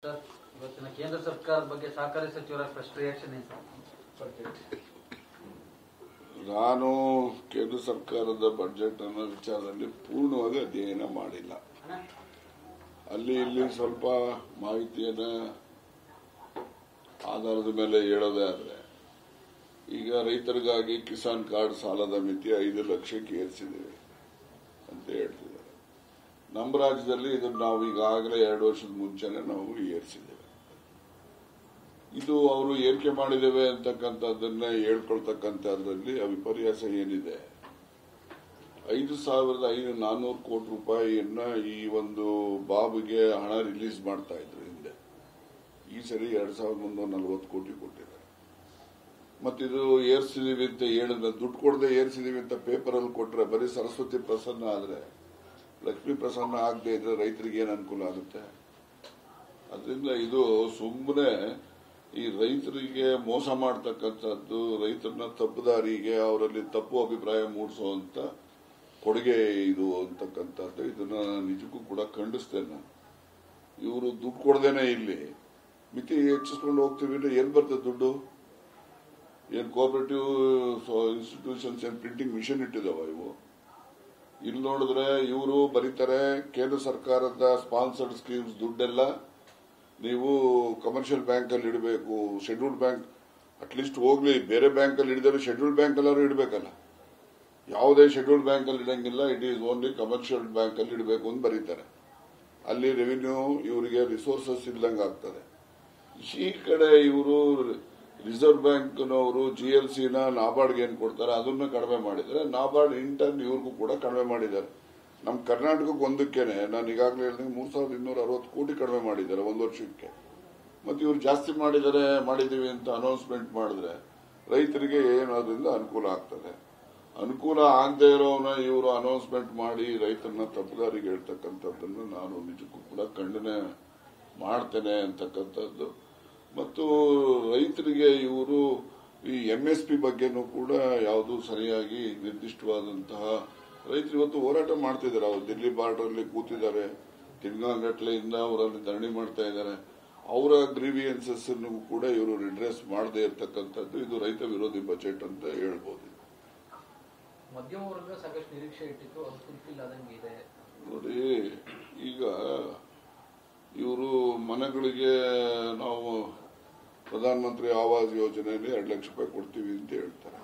Sir, ಇವತ್ತಿನ ಕೇಂದ್ರ ಸರ್ಕಾರದ ಬಗ್ಗೆ ಸಹಕಾರಿ ಸಚಿವರ ಫಸ್ಟ್ ರಿಯಾಕ್ಷನ್ ಏನು ಸರ್? ನಾನು ಕೇಂದ್ರ ಸರ್ಕಾರದ ಬಜೆಟ್ ಅನ್ನೋ ವಿಚಾರದಲ್ಲಿ ಪೂರ್ಣವಾಗಿ ಅಧ್ಯಯನ ಮಾಡಿಲ್ಲ. ಅಲ್ಲಿ ಇಲ್ಲಿ ಸ್ವಲ್ಪ ಮಾಹಿತಿಯನ್ನ ಆಧಾರದ ಮೇಲೆ ಹೇಳೋದೇ ಆದ್ರೆ, ಈಗ ರೈತರಿಗಾಗಿ ಕಿಸಾನ್ ಕಾರ್ಡ್ ಸಾಲದ ಮಿತಿ 5 ಲಕ್ಷಕ್ಕೆ ಏರಿಸಿದ್ದೇವೆ ಅಂತ ಹೇಳ್ತಿದ್ದಾರೆ. ನಮ್ಮ ರಾಜ್ಯದಲ್ಲಿ ಇದನ್ನು ನಾವು ಈಗಾಗಲೇ 2 ವರ್ಷದ ಮುಂಚೆನೆ ನಾವು ಏರಿಸಿದ್ದೇವೆ. ಇದು ಅವರು ಏರಿಕೆ ಮಾಡಿದ್ದೇವೆ ಅಂತಕ್ಕಂಥದ್ದನ್ನ ಹೇಳ್ಕೊಳ್ತಕ್ಕಂಥದ್ರಲ್ಲಿ ವಿಪರ್ಯಾಸ ಏನಿದೆ, 5,400 ಕೋಟಿ ರೂಪಾಯಿಯನ್ನ ಈ ಒಂದು ಬಾಬ್ಗೆ ಹಣ ರಿಲೀಸ್ ಮಾಡ್ತಾ ಇದ್ರು ಹಿಂದೆ. ಈ ಸರಿ 2,340 ಕೋಟಿ ಕೊಟ್ಟಿದ್ದಾರೆ. ಮತ್ತಿದು ಏರ್ಸಿದೀವಿ ಅಂತ ಹೇಳಿದ್ರೆ, ದುಡ್ಡು ಕೊಡದೆ ಏರ್ಸಿದೀವಿ ಅಂತ ಪೇಪರ್ ಅಲ್ಲಿ ಕೊಟ್ರೆ ಬರೀ ಸರಸ್ವತಿ ಪ್ರಸನ್ನ ಆದ್ರೆ, ಲಕ್ಷ್ಮೀ ಪ್ರಸನ್ನ ಆಗದೆ ಇದ್ರೆ ರೈತರಿಗೆ ಏನ್ ಅನುಕೂಲ ಆಗುತ್ತೆ? ಅದರಿಂದ ಇದು ಸುಮ್ಮನೆ ಈ ರೈತರಿಗೆ ಮೋಸ ಮಾಡತಕ್ಕಂಥದ್ದು, ರೈತರನ್ನ ತಪ್ಪುದಾರಿಗೆ ಅವರಲ್ಲಿ ತಪ್ಪು ಅಭಿಪ್ರಾಯ ಮೂಡಿಸುವಂತ ಕೊಡುಗೆ ಇದು ಅಂತಕ್ಕಂಥದ್ದು. ಇದನ್ನ ನಿಜಕ್ಕೂ ಕೂಡ ಖಂಡಿಸ್ತೇನೆ ನಾನು. ಇವರು ದುಡ್ಡು ಕೊಡದೇನೆ ಇಲ್ಲಿ ಮಿತಿ ಹೆಚ್ಚಿಸ್ಕೊಂಡು ಹೋಗ್ತೀವಿ ಅಂದ್ರೆ ಏನ್ ಬರ್ತದೆ ದುಡ್ಡು? ಏನ್ ಕೋಆಪರೇಟಿವ್ ಇನ್ಸ್ಟಿಟ್ಯೂಷನ್ಸ್ ಏನ್ ಪ್ರಿಂಟಿಂಗ್ ಮಿಷನ್ ಇಟ್ಟಿದಾವ ಇವು? ಇಲ್ಲಿ ನೋಡಿದ್ರೆ ಇವರು ಬರೀತಾರೆ, ಕೇಂದ್ರ ಸರ್ಕಾರದ ಸ್ಪಾನ್ಸರ್ಡ್ ಸ್ಕೀಮ್ಸ್ ದುಡ್ಡೆಲ್ಲ ನೀವು ಕಮರ್ಷಿಯಲ್ ಬ್ಯಾಂಕ್ ಅಲ್ಲಿ ಇಡಬೇಕು. ಶೆಡ್ಯೂಲ್ಡ್ ಬ್ಯಾಂಕ್ ಅಟ್ಲೀಸ್ಟ್ ಹೋಗ್ಲಿ, ಬೇರೆ ಬ್ಯಾಂಕ್ ಅಲ್ಲಿ ಹಿಡಿದ್ರೆ ಶೆಡ್ಯೂಲ್ಡ್ ಬ್ಯಾಂಕ್ ಎಲ್ಲರೂ ಇಡಬೇಕಲ್ಲ. ಯಾವುದೇ ಶೆಡ್ಯೂಲ್ಡ್ ಬ್ಯಾಂಕ್ ಅಲ್ಲಿ ಇಡಂಗಿಲ್ಲ, it is only commercial bank ಅಲ್ಲಿ ಇಡಬೇಕು ಅಂತ ಬರೀತಾರೆ. ಅಲ್ಲಿ ರೆವಿನ್ಯೂ ಇವರಿಗೆ ರಿಸೋರ್ಸಸ್ ಇಲ್ಲದಂಗೆ ಆಗ್ತದೆ. ಈ ಕಡೆ ಇವರು ರಿಸರ್ವ್ ಬ್ಯಾಂಕ್ನವರು GLCನ ನಾಬಾರ್ಡ್ಗೆ ಏನ್ ಕೊಡ್ತಾರೆ ಅದನ್ನ ಕಡಿಮೆ ಮಾಡಿದ್ರೆ, ನಾಬಾರ್ಡ್ ಇಂಟರ್ನ್ ಇವ್ರಿಗೂ ಕೂಡ ಕಡಿಮೆ ಮಾಡಿದ್ದಾರೆ. ನಮ್ಮ ಕರ್ನಾಟಕಕ್ಕೆ ಒಂದಕ್ಕೇನೆ ನಾನು ಈಗಾಗಲೇ ಹೇಳಿದಂಗೆ 3,260 ಕೋಟಿ ಕಡಿಮೆ ಮಾಡಿದ್ದಾರೆ 1 ವರ್ಷಕ್ಕೆ. ಮತ್ತೆ ಇವ್ರು ಜಾಸ್ತಿ ಮಾಡಿದೀವಿ ಅಂತ ಅನೌನ್ಸ್ಮೆಂಟ್ ಮಾಡಿದ್ರೆ ರೈತರಿಗೆ ಏನಾದ್ರಿಂದ ಅನುಕೂಲ ಆಗ್ತದೆ? ಅನುಕೂಲ ಆಗದೆ ಇರೋನ ಇವರು ಅನೌನ್ಸ್ಮೆಂಟ್ ಮಾಡಿ ರೈತರನ್ನ ತಪ್ಪುದಾರಿಗೆ ಹೇಳ್ತಕ್ಕಂಥದ್ದನ್ನು ನಾನು ನಿಜಕ್ಕೂ ಕೂಡ ಖಂಡನೆ ಮಾಡ್ತೇನೆ ಅಂತಕ್ಕಂಥದ್ದು. ಮತ್ತು ರೈತರಿಗೆ ಇವರು ಈ MSP ಬಗ್ಗೆನೂ ಕೂಡ ಯಾವುದು ಸರಿಯಾಗಿ ನಿರ್ದಿಷ್ಟವಾದಂತಹ, ರೈತರು ಇವತ್ತು ಹೋರಾಟ ಮಾಡ್ತಿದ್ದಾರೆ. ಅವರು ದಿಲ್ಲಿ ಬಾರ್ಡರ್ ಅಲ್ಲಿ ಕೂತಿದ್ದಾರೆ, ತಿಂಗಳಗಟ್ಟಲೆಯಿಂದ ಅವರಲ್ಲಿ ಧರಣಿ ಮಾಡ್ತಾ ಇದ್ದಾರೆ. ಅವರ ಗ್ರೀವಿಯನ್ಸಸ್ ಕೂಡ ಇವರು ರಿಡ್ರೆಸ್ ಮಾಡದೇ ಇರತಕ್ಕಂಥದ್ದು ಇದು ರೈತ ವಿರೋಧಿ ಬಜೆಟ್ ಅಂತ ಹೇಳ್ಬೋದು. ಮಧ್ಯಮ ವರ್ಗ ಸಾಕಷ್ಟು ನಿರೀಕ್ಷೆ ಇಟ್ಟಿತ್ತು, ಅದು ಫುಲ್ಫಿಲ್ ಆದಂಗೆ ಇದೆ. ನೋಡಿ, ಈಗ ಇವರು ಮನೆಗಳಿಗೆ ನಾವು ಪ್ರಧಾನಮಂತ್ರಿ ಆವಾಸ್ ಯೋಜನೆಯಲ್ಲಿ 2 ಲಕ್ಷ ರೂಪಾಯಿ ಕೊಡ್ತೀವಿ ಅಂತ ಹೇಳ್ತಾರೆ.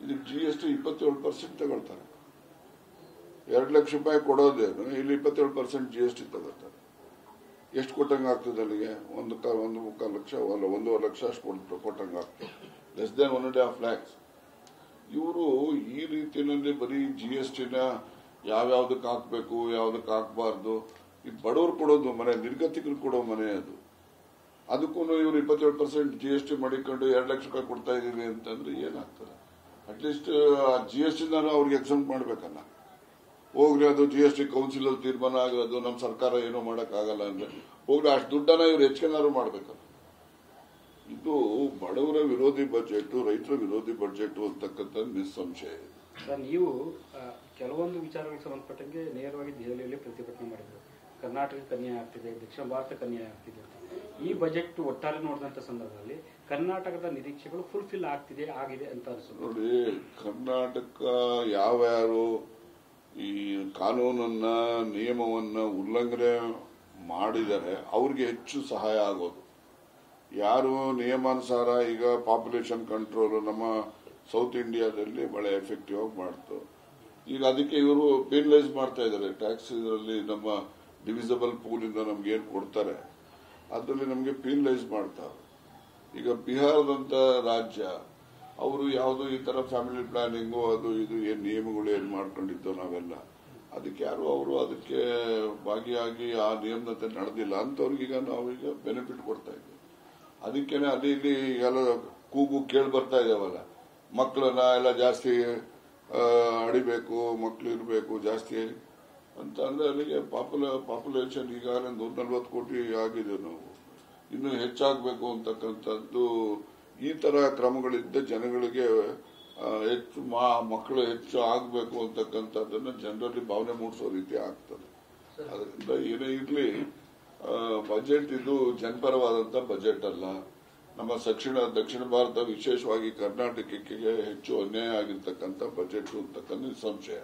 ಇದಕ್ಕೆ GST 27% ತಗೊಳ್ತಾರೆ. 2 ಲಕ್ಷ ರೂಪಾಯಿ ಕೊಡೋದೇನು, ಇಲ್ಲಿ 27% GST ತಗೋತಾರೆ. ಎಷ್ಟು ಕೊಟ್ಟಂಗೆ ಆಗ್ತದೆ ಅಲ್ಲಿಗೆ? 1.25 ಲಕ್ಷ ಅಲ್ಲ, 1.5 ಲಕ್ಷ ಅಷ್ಟು ಕೊಟ್ಟಂಗೆ ಆಗ್ತದೆ. Less than 1.5 lakhs. ಇವರು ಈ ರೀತಿಯಲ್ಲಿ ಬರೀ GSTನ ಯಾವ್ಯಾವ್ದಕ್ಕೆ ಹಾಕ್ಬೇಕು, ಯಾವ್ದಕ್ಕೆ ಹಾಕಬಾರ್ದು, ಈ ಬಡವರು ಕೊಡೋದು ಮನೆ, ನಿರ್ಗತಿಕರು ಕೊಡೋ ಮನೆ ಅದು. ಅದಕ್ಕೂ ಇವರು 27% GST ಮಾಡಿಕೊಂಡು 2 ಲಕ್ಷ ರೂಪಾಯಿ ಕೊಡ್ತಾ ಇದೀವಿ ಅಂತಂದ್ರೆ ಏನಾಗ್ತದೆ? ಅಟ್ಲೀಸ್ಟ್ GST ಅವ್ರಿಗೆ ಎಕ್ಸೆಂಪ್ಟ್ ಮಾಡ್ಬೇಕಲ್ಲ. ಹೋಗ್ಲಿ, ಅದು GST ಕೌನ್ಸಿಲ್ ಅಲ್ಲಿ ತೀರ್ಮಾನ ಆಗಿರೋದು, ನಮ್ಮ ಸರ್ಕಾರ ಏನೋ ಮಾಡಕ್ ಆಗಲ್ಲ ಅಂದ್ರೆ ಹೋಗ್ಲಿ, ಅಷ್ಟು ದುಡ್ಡನ್ನ ಇವ್ರು ಹೆಚ್ಚಿಗೆನಾದ್ರು ಮಾಡ್ಬೇಕಲ್ಲ. ಇದು ಬಡವರ ವಿರೋಧಿ ಬಜೆಟ್, ರೈತರ ವಿರೋಧಿ ಬಜೆಟ್ ಅಂತಕ್ಕಂಥ ನಿಸ್ಸಂಶಯ ಇದೆ. ಸರ್, ನೀವು ಕೆಲವೊಂದು ವಿಚಾರಗಳಿಗೆ ಸಂಬಂಧಪಟ್ಟಂಗೆ ನೇರವಾಗಿ ದೆಹಲಿಯಲ್ಲಿ ಪ್ರತಿಭಟನೆ ಮಾಡಿದ್ರು. ಕರ್ನಾಟಕಕ್ಕೆ ಅನ್ಯಾಯ ಆಗ್ತಿದೆ, ದಕ್ಷಿಣ ಭಾರತಕ್ಕೆ ಅನ್ಯಾಯ ಆಗ್ತಿದೆ ಅಂತ. ಈ ಬಜೆಟ್ ಒಟ್ಟಾರೆ ನೋಡಿದಂತ ಸಂದರ್ಭದಲ್ಲಿ ಕರ್ನಾಟಕದ ನಿರೀಕ್ಷೆಗಳು ಫುಲ್ಫಿಲ್ ಆಗಿದೆ ಅಂತ ಅನಿಸುತ್ತೆ. ನೋಡಿ, ಕರ್ನಾಟಕ ಯಾವ್ಯಾರು ಈ ಕಾನೂನನ್ನ ನಿಯಮವನ್ನ ಉಲ್ಲಂಘನೆ ಮಾಡಿದರೆ ಅವ್ರಿಗೆ ಹೆಚ್ಚು ಸಹಾಯ ಆಗೋದು. ಯಾರು ನಿಯಮಾನುಸಾರ, ಈಗ ಪಾಪ್ಯುಲೇಷನ್ ಕಂಟ್ರೋಲ್ ನಮ್ಮ ಸೌತ್ ಇಂಡಿಯಾದಲ್ಲಿ ಬಹಳ ಎಫೆಕ್ಟಿವ್ ಆಗಿ ಮಾಡ್ತು. ಈಗ ಅದಕ್ಕೆ ಇವರು ಪೀನಲೈಸ್ ಮಾಡ್ತಾ ಇದ್ದಾರೆ. ಟ್ಯಾಕ್ಸ್ ಇದರಲ್ಲಿ ನಮ್ಮ ಡಿವಿಸಬಲ್ ಪೂಲ್ ಇಂದ ನಮ್ಗೆ ಏನ್ ಕೊಡ್ತಾರೆ ಅದರಲ್ಲಿ ನಮಗೆ ಪೀನಲೈಸ್ ಮಾಡ್ತಾರೆ. ಈಗ ಬಿಹಾರದಂತ ರಾಜ್ಯ, ಅವರು ಯಾವುದು ಈ ತರ ಫ್ಯಾಮಿಲಿ ಪ್ಲಾನಿಂಗು ಅದು ಇದು ಏನ್ ನಿಯಮಗಳು ಏನ್ ಮಾಡ್ಕೊಂಡಿದ್ದೋ ನಾವೆಲ್ಲ, ಅದಕ್ಕೆ ಯಾರು ಅವರು ಅದಕ್ಕೆ ಭಾಗಿಯಾಗಿ ಆ ನಿಯಮದಂತೆ ನಡೆದಿಲ್ಲ ಅಂತವ್ರಿಗೀಗ ನಾವೀಗ ಬೆನಿಫಿಟ್ ಕೊಡ್ತಾ ಇದ್ದೀವಿ. ಅದಕ್ಕೇನೆ ಅಲ್ಲಿ ಇಲ್ಲಿ ಎಲ್ಲ ಕೂಗು ಕೇಳಿ ಬರ್ತಾ ಇದಾವಲ್ಲ, ಮಕ್ಕಳನ್ನ ಎಲ್ಲ ಜಾಸ್ತಿ ಅಡಿಬೇಕು, ಮಕ್ಕಳು ಇರಬೇಕು ಜಾಸ್ತಿ ಅಂತ ಅಂದ್ರೆ ಅಲ್ಲಿಗೆ ಪಾಪ್ಯುಲೇಷನ್ ಈಗಾಗಲೇ 140 ಕೋಟಿ ಆಗಿದೆ. ನಾವು ಇನ್ನು ಹೆಚ್ಚಾಗಬೇಕು ಅಂತಕ್ಕಂಥದ್ದು. ಈ ತರ ಕ್ರಮಗಳಿದ್ದ ಜನಗಳಿಗೆ ಹೆಚ್ಚು ಮಕ್ಕಳು ಹೆಚ್ಚು ಆಗಬೇಕು ಅಂತಕ್ಕಂಥದ್ದನ್ನ ಜನರಲ್ಲಿ ಭಾವನೆ ಮೂಡಿಸೋ ರೀತಿ ಆಗ್ತದೆ. ಅದರಿಂದ ಏನೇ ಇರಲಿ, ಬಜೆಟ್ ಇದು ಜನಪರವಾದಂತ ಬಜೆಟ್ ಅಲ್ಲ. ನಮ್ಮ ದಕ್ಷಿಣ ಭಾರತ ವಿಶೇಷವಾಗಿ ಕರ್ನಾಟಕಕ್ಕೆ ಹೆಚ್ಚು ಅನ್ಯಾಯ ಆಗಿರ್ತಕ್ಕಂಥ ಬಜೆಟ್ ಅಂತಕ್ಕಂಥ ನಿಸ್ಸಂಶಯ.